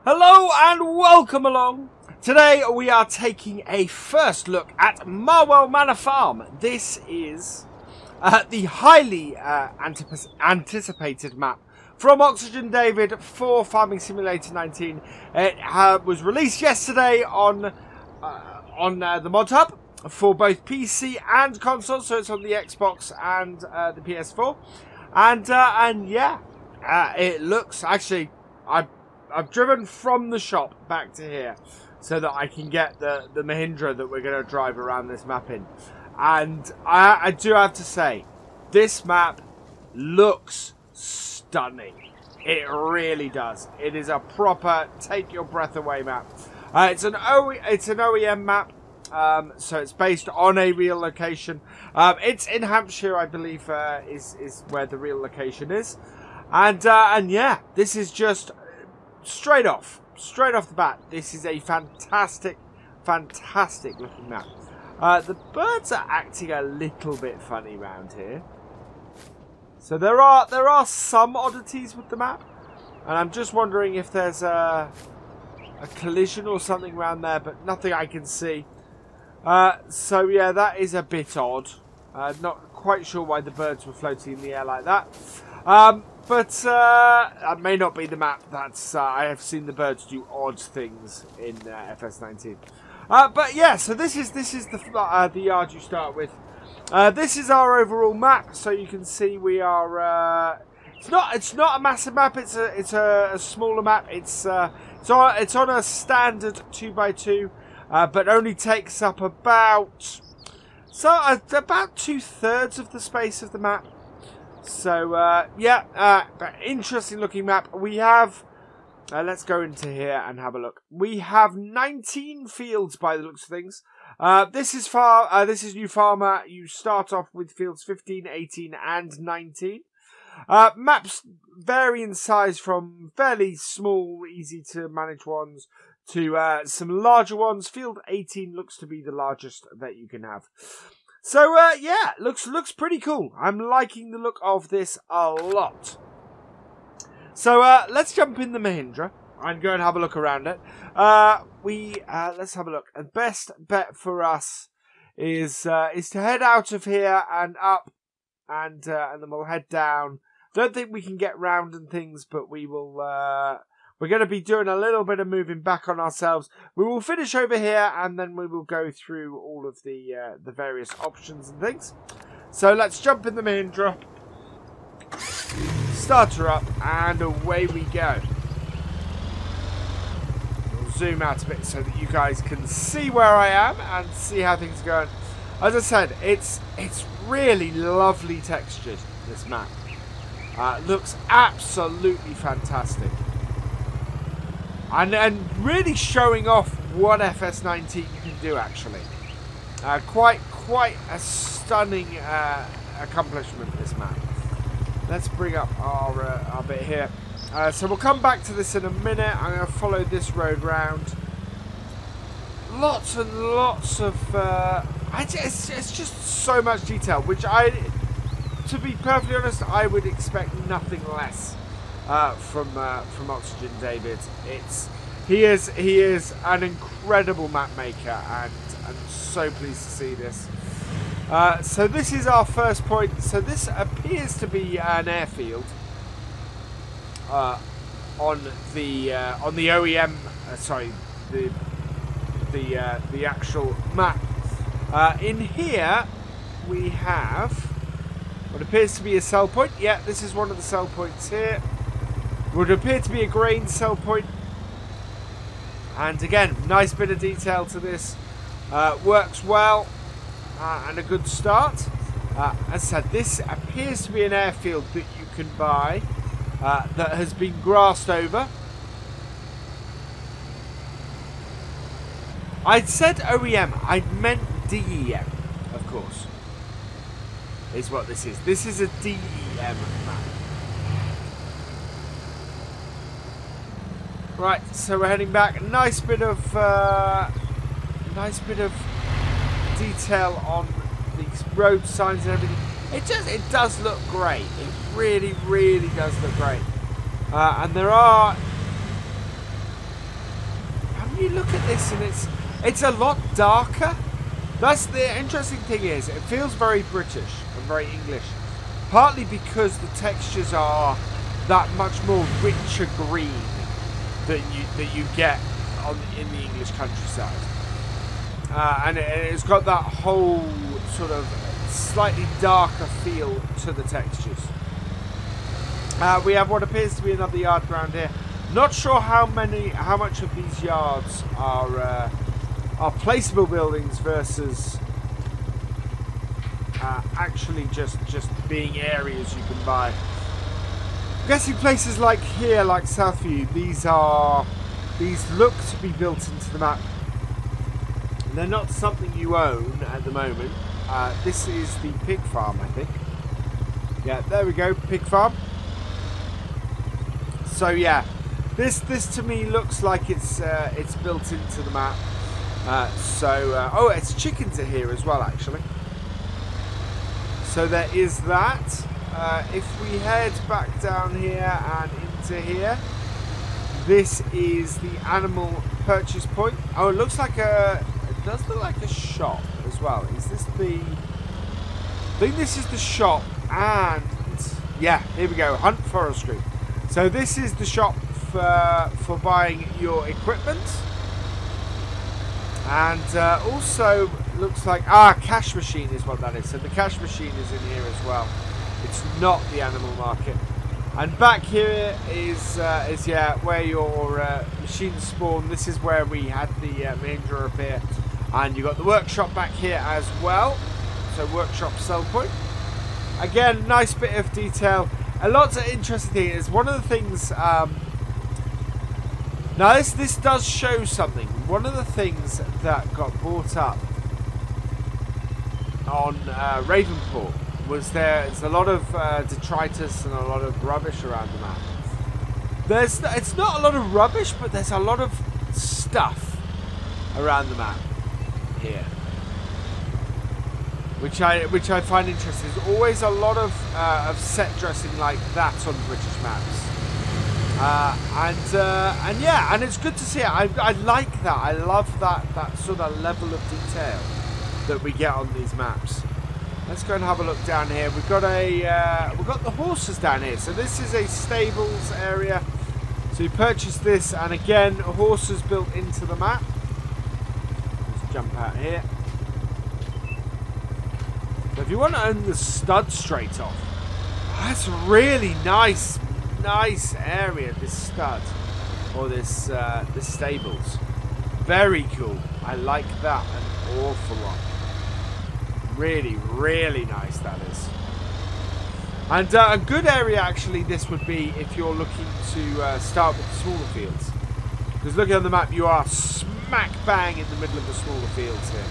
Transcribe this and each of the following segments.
Hello and welcome along. Today we are taking a first look at Marwell Manor Farm. This is the highly anticipated map from OxygenDavid for Farming Simulator 19. It was released yesterday on the modhub for both PC and console, so it's on the Xbox and the PS4. And yeah, it looks actually. I've driven from the shop back to here so that I can get the Mahindra that we're going to drive around this map in. And I do have to say, this map looks stunning. It really does. It is a proper take your breath away map. It's an OEM map, so it's based on a real location. It's in Hampshire, I believe, is where the real location is. And yeah, this is just straight off the bat, this is a fantastic looking map. The birds are acting a little bit funny around here, so there are some oddities with the map, and I'm just wondering if there's a collision or something around there, but nothing I can see. So yeah, that is a bit odd. Not quite sure why the birds were floating in the air like that. But that may not be the map. That's I have seen the birds do odd things in FS19. But yeah, so this is the yard you start with. This is our overall map, so you can see we are. It's not a massive map. It's a smaller map. It's on a standard 2x2, but only takes up about 2/3 of the space of the map. So, yeah, interesting looking map. We have, let's go into here and have a look. We have 19 fields by the looks of things. This is New Farmer. You start off with fields 15, 18 and 19. Maps vary in size from fairly small, easy to manage ones to some larger ones. Field 18 looks to be the largest that you can have. So, yeah, looks pretty cool. I'm liking the look of this a lot. So, let's jump in the Mahindra and go and have a look around it. Let's have a look. The best bet for us is to head out of here and up, and then we'll head down. Don't think we can get round and things, but we will. We're going to be doing a little bit of moving back on ourselves. We will finish over here, and then we will go through all of the various options and things. So let's jump in the Mahindra, start her up, and away we go. We'll zoom out a bit so that you guys can see where I am and see how things are going. As I said, it's really lovely textured, this map. Looks absolutely fantastic. And really showing off what FS19 you can do, actually. Quite a stunning accomplishment, this map. Let's bring up our bit here. So we'll come back to this in a minute. I'm going to follow this road round. Lots and lots of... it's just so much detail, which to be perfectly honest, I would expect nothing less. From OxygenDavid. He is an incredible map maker, and I'm so pleased to see this. So this is our first point. So this appears to be an airfield on the OEM. Sorry, the actual map. In here we have what appears to be a sell point. Yeah, this is one of the sell points here. Would appear to be a grain sell point, and again, nice bit of detail to this. Works well, and a good start. As I said, this appears to be an airfield that you can buy that has been grassed over. I'd said OEM, I meant DEM, of course, is what this is. This is a DEM map. Right, so we're heading back. Nice bit of detail on these road signs and everything. It does look great. It really does look great. And there are you look at this and it's a lot darker. That's the interesting thing is it feels very British and very English, partly because the textures are that much more richer green than you get in the English countryside, and it's got that whole sort of slightly darker feel to the textures. We have what appears to be another yard ground here. Not sure how much of these yards are placeable buildings versus actually just being areas you can buy. I'm guessing places like here, like Southview, these look to be built into the map. They're not something you own at the moment. This is the pig farm, I think. Yeah, there we go, pig farm. So yeah, this to me looks like it's built into the map. Oh, it's chickens are here as well, actually. So there is that. If we head back down here and into here, this is the animal purchase point. Oh, it looks like it does look like a shop as well. Is this the? I think this is the shop, and yeah, here we go. Hunt Forestry. So this is the shop for buying your equipment, and also looks like cash machine is what that is. So the cash machine is in here as well. It's not the animal market. And back here is yeah, where your machines spawn. This is where we had the manger appear, and you got the workshop back here as well. So workshop sell point. Again, nice bit of detail. A lot of interesting things. One of the things. Now this does show something. One of the things that got brought up on Ravenport was there's a lot of detritus and a lot of rubbish around the map. It's not a lot of rubbish, but there's a lot of stuff around the map here, which I find interesting. There's always a lot of set dressing like that on British maps, and yeah, and it's good to see it. I like that. I love that sort of level of detail that we get on these maps. Let's go and have a look down here. We've got the horses down here. So this is a stables area. So you purchase this, and again, horses built into the map. Let's jump out here. So if you want to own the stud straight off, that's really nice area. This stud or this stables, very cool. I like that an awful lot. Really, really nice that is. And a good area actually this would be if you're looking to start with the smaller fields. Because looking on the map, you are smack bang in the middle of the smaller fields here.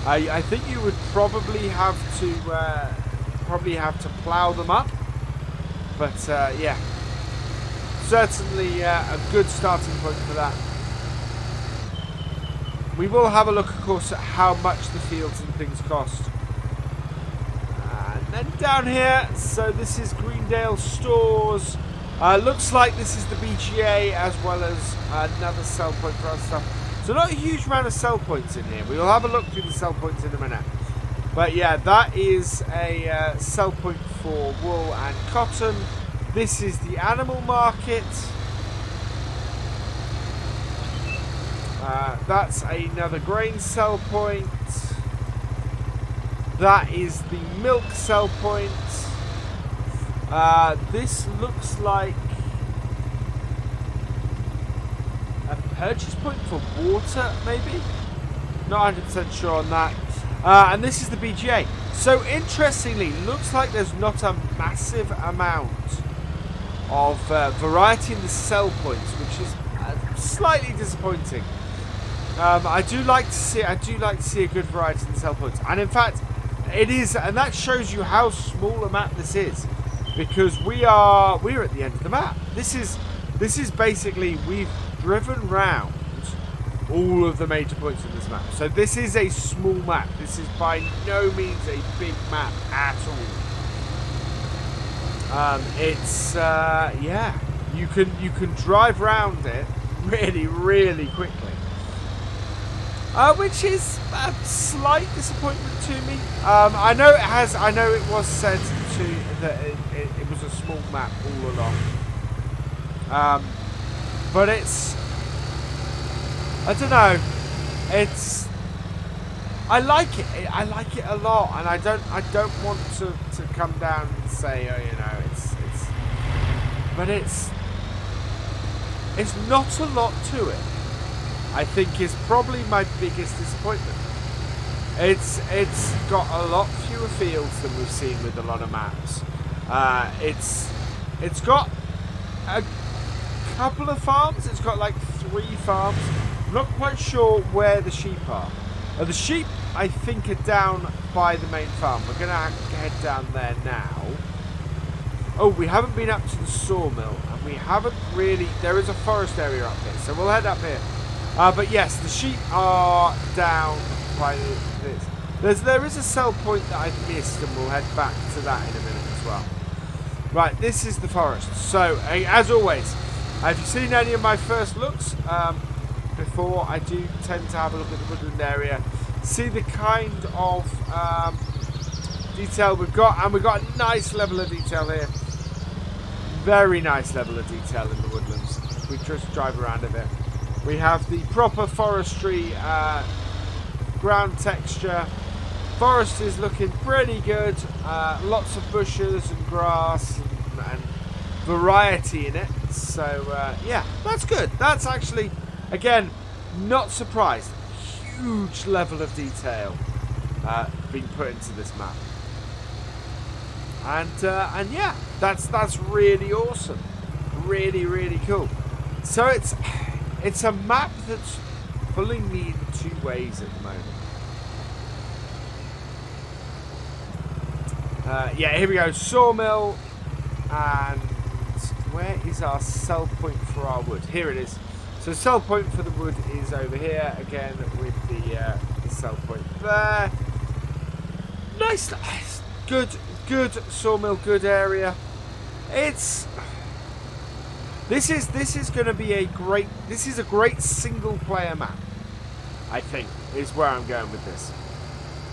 I think you would probably have to plough them up. But yeah, certainly a good starting point for that. We will have a look, of course, at how much the fields and things cost. And then down here, so this is Greendale Stores. Looks like this is the BGA as well as another sell point for our stuff. So not a huge amount of sell points in here. We will have a look through the sell points in a minute. But yeah, that is a sell point for wool and cotton. This is the animal market. That's another grain sell point. That is the milk sell point. This looks like a purchase point for water, maybe? Not 100% sure on that. And this is the BGA. So interestingly, looks like there's not a massive amount of variety in the sell points, which is slightly disappointing. I do like to see a good variety in the sell points, and in fact, it is, and that shows you how small a map this is, because we're at the end of the map. This is basically, we've driven round all of the major points in this map. So this is a small map. This is by no means a big map at all. It's yeah, you can drive round it really, really quickly. which is a slight disappointment to me. I know it has. I know it was said that it was a small map all along. But it's, I don't know. It's, I like it. I like it a lot, and I don't want to come down and say, oh, you know, but it's not a lot to it. I think is probably my biggest disappointment. It's got a lot fewer fields than we've seen with a lot of maps. It's got a couple of farms. It's got like 3 farms. I'm not quite sure where the sheep are. The sheep, I think, are down by the main farm. We're going to head down there now. Oh, we haven't been up to the sawmill, and we haven't really... There is a forest area up here, so we'll head up here. But yes, the sheep are down by this. There is a sell point that I've missed, and we'll head back to that in a minute as well. Right, this is the forest. So, as always, if you've seen any of my first looks before, I do tend to have a look at the woodland area, see the kind of detail we've got, and we've got a nice level of detail here. Very nice level of detail in the woodlands. We just drive around a bit. We have the proper forestry ground texture. Forest is looking pretty good. Lots of bushes and grass and variety in it. So yeah, that's good. That's actually, again, not surprised. Huge level of detail being put into this map. And yeah, that's really awesome. Really, really cool. So it's a map that's pulling me in 2 ways at the moment. Yeah, here we go. Sawmill. And where is our sell point for our wood? Here it is. So sell point for the wood is over here. Again, with the sell point there. Nice. Good sawmill, good area. This is going to be a great. This is a great single player map. I think is where I'm going with this.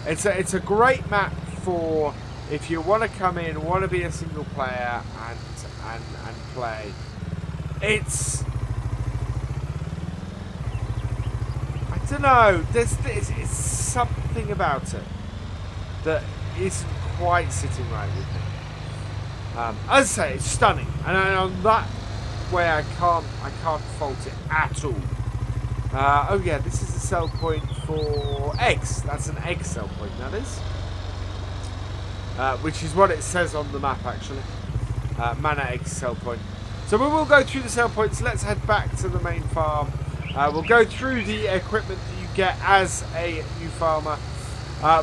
It's a great map for if you want to come in, want to be a single player and play. It's, I don't know. There's something about it that isn't quite sitting right with me. As I say, it's stunning, and on that way I can't fault it at all. Oh yeah, this is a sell point for eggs. That's an egg sell point, that is. Which is what it says on the map, actually. Manor egg sell point. So we will go through the sell points. Let's head back to the main farm. We'll go through the equipment that you get as a new farmer.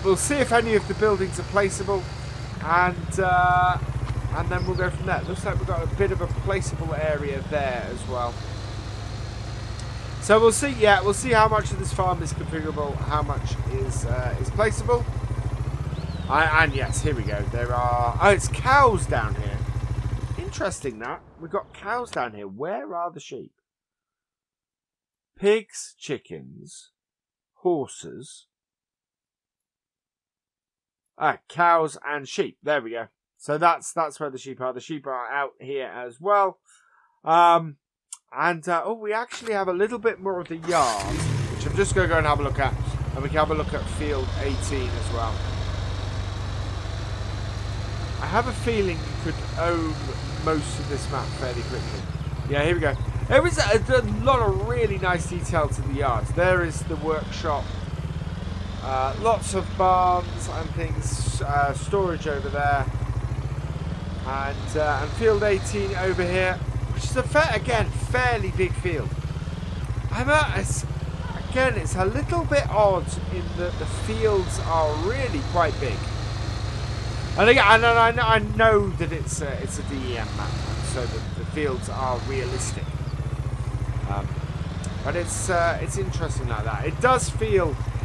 We'll see if any of the buildings are placeable, and then we'll go from there. Looks like we've got a bit of a placeable area there as well. So we'll see. Yeah, we'll see how much of this farm is configurable, how much is placeable. And yes, here we go. There are... Oh, it's cows down here. Interesting that. We've got cows down here. Where are the sheep? Pigs, chickens, horses. Cows and sheep. There we go. So that's where the sheep are. The sheep are out here as well. Oh, we actually have a little bit more of the yard, which I'm just going to go and have a look at. And we can have a look at field 18 as well. I have a feeling you could own most of this map fairly quickly. Yeah, here we go. There is a lot of really nice detail to the yard. There is the workshop. Lots of barns and things. Storage over there. And field 18 over here. Which is, fairly big field. Again, it's a little bit odd in that the fields are really quite big. And again, I know that it's a DEM map, so the fields are realistic. But it's interesting like that.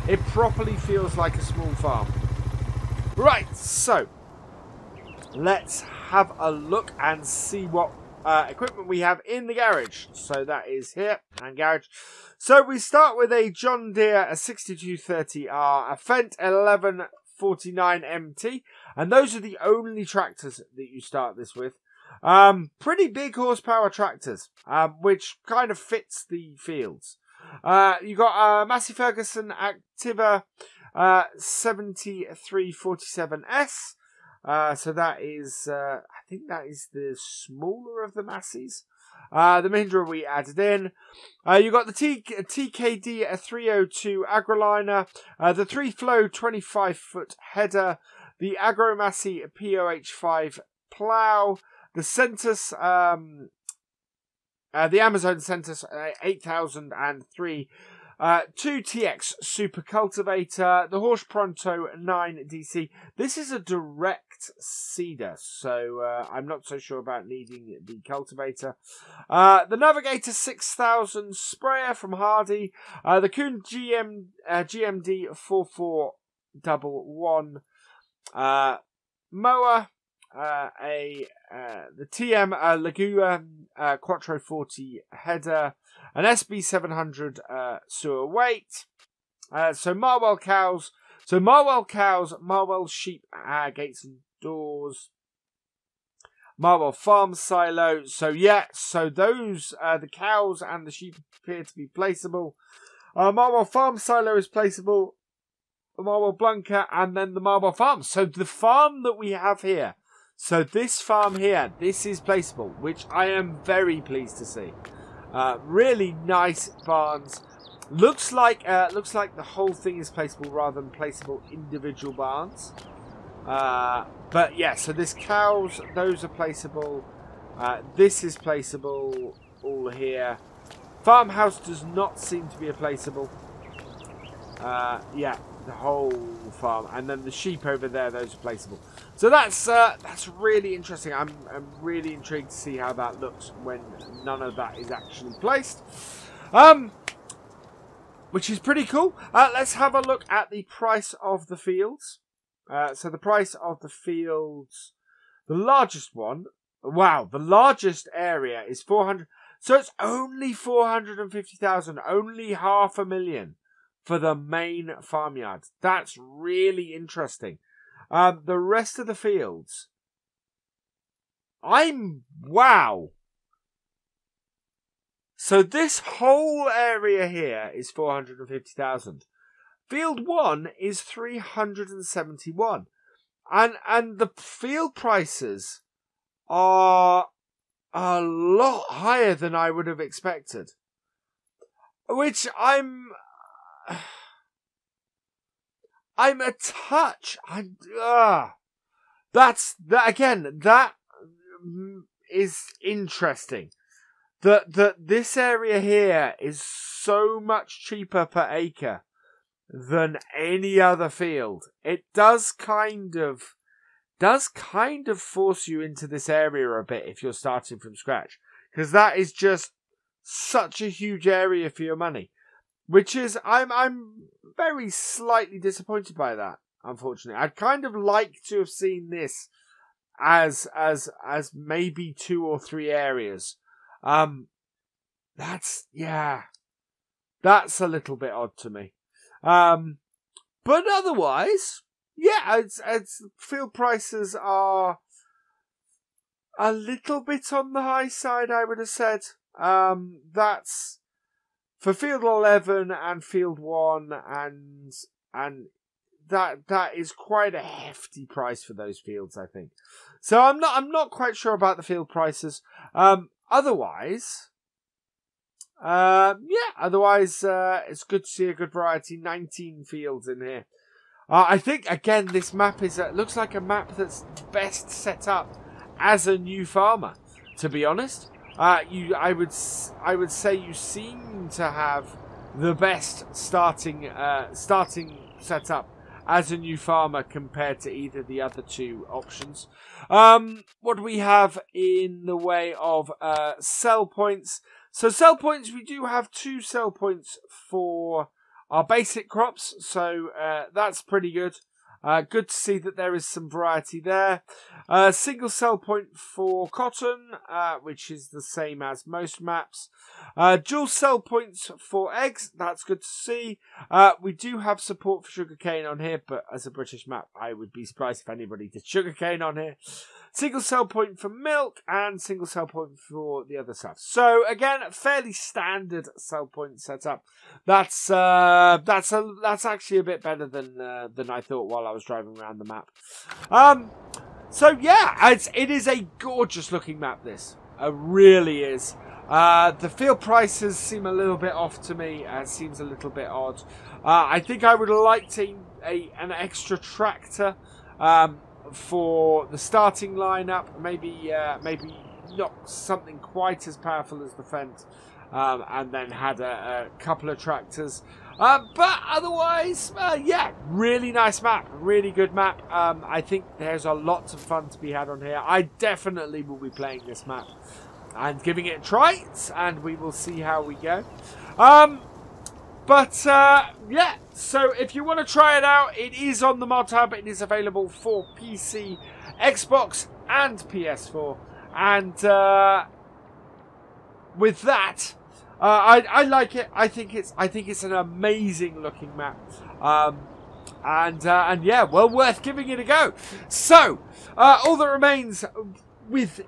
It properly feels like a small farm. Right, so let's have a look and see what equipment we have in the garage. So that is here and garage. So we start with a John Deere, a 6230R, a Fendt 1149MT, and those are the only tractors that you start this with. Pretty big horsepower tractors, which kind of fits the fields. You got a Massey Ferguson Activa 7347S. So that is, I think that is the smaller of the Masseys. The Mahindra we added in. You got the TKD 302 Agroliner, the 3-flow 25-foot header, the Agro Massey POH5 plough, the Centus, the Amazon Centus 8003. 2TX Super Cultivator, the Horse Pronto 9DC. This is a direct seeder, so I'm not so sure about needing the cultivator. The Navigator 6000 sprayer from Hardy, the Kuhn GMD 4411 mower, the TM Lagua Quattro 40 header, an SB 700 sewer weight. So Marwell cows, Marwell sheep gates and doors, Marwell farm silo. So yeah, so those the cows and the sheep appear to be placeable. Marwell farm silo is placeable. The Marwell Blunker, and then the Marwell farm. So the farm that we have here. So this farm here, this is placeable, which I am very pleased to see. Really nice barns. Looks like the whole thing is placeable rather than placeable individual barns. But yeah, so this cows, those are placeable. This is placeable all here. Farmhouse does not seem to be a placeable. Yeah, the whole farm, and then the sheep over there, those are placeable. So that's really interesting. I'm really intrigued to see how that looks when none of that is actually placed. Which is pretty cool. Let's have a look at the price of the fields. So the price of the fields, the largest one, wow, the largest area is 400. So it's only 450,000, only 500,000 for the main farmyard. That's really interesting. The rest of the fields, wow. So this whole area here is 450,000. Field 1 is 371. And the field prices are a lot higher than I would have expected. Which I'm a touch. That is interesting. That this area here is so much cheaper per acre than any other field. It does kind of force you into this area a bit if you're starting from scratch, because that is just such a huge area for your money. Which is, I'm very slightly disappointed by that, unfortunately. I'd kind of like to have seen this as maybe 2 or 3 areas. That's a little bit odd to me. But otherwise, yeah, it's field prices are a little bit on the high side, I would have said. That's for field 11 and field 1, and that is quite a hefty price for those fields, I think. So I'm not quite sure about the field prices. Otherwise, it's good to see a good variety. 19 fields in here. I think again this map looks like a map that's best set up as a new farmer. To be honest, I would say you seem to have the best starting setup as a new farmer compared to either the other 2 options. What do we have in the way of sell points? So sell points, we do have 2 sell points for our basic crops, so that's pretty good. Good to see that there is some variety there. Single sell point for cotton, which is the same as most maps. Dual sell points for eggs, that's good to see. We do have support for sugarcane on here, but as a British map, I would be surprised if anybody did sugarcane on here. Single sell point for milk and single sell point for the other stuff. So again, fairly standard sell point setup. That's actually a bit better than I thought while I was driving around the map. So yeah, it is a gorgeous looking map. This really is. The field prices seem a little bit off to me. It seems a little bit odd. I think I would have liked an extra tractor. For the starting lineup, maybe not something quite as powerful as the Fendt, and then had a couple of tractors. But otherwise, yeah, really nice map, really good map. I think there's a lot of fun to be had on here. I definitely will be playing this map and giving it a try, and we will see how we go. Yeah, so if you want to try it out, it is on the ModHub. It is available for PC, Xbox, and PS4. And with that, I like it. I think it's an amazing looking map. And yeah, well worth giving it a go. So all that remains with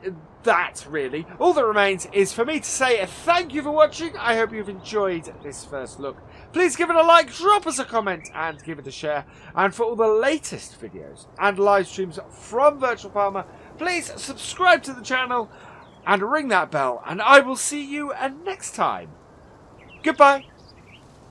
that, really, all that remains is for me to say thank you for watching. I hope you've enjoyed this first look. Please give it a like, drop us a comment, and give it a share. And for all the latest videos and live streams from FendtFarmer, please subscribe to the channel and ring that bell. And I will see you next time. Goodbye.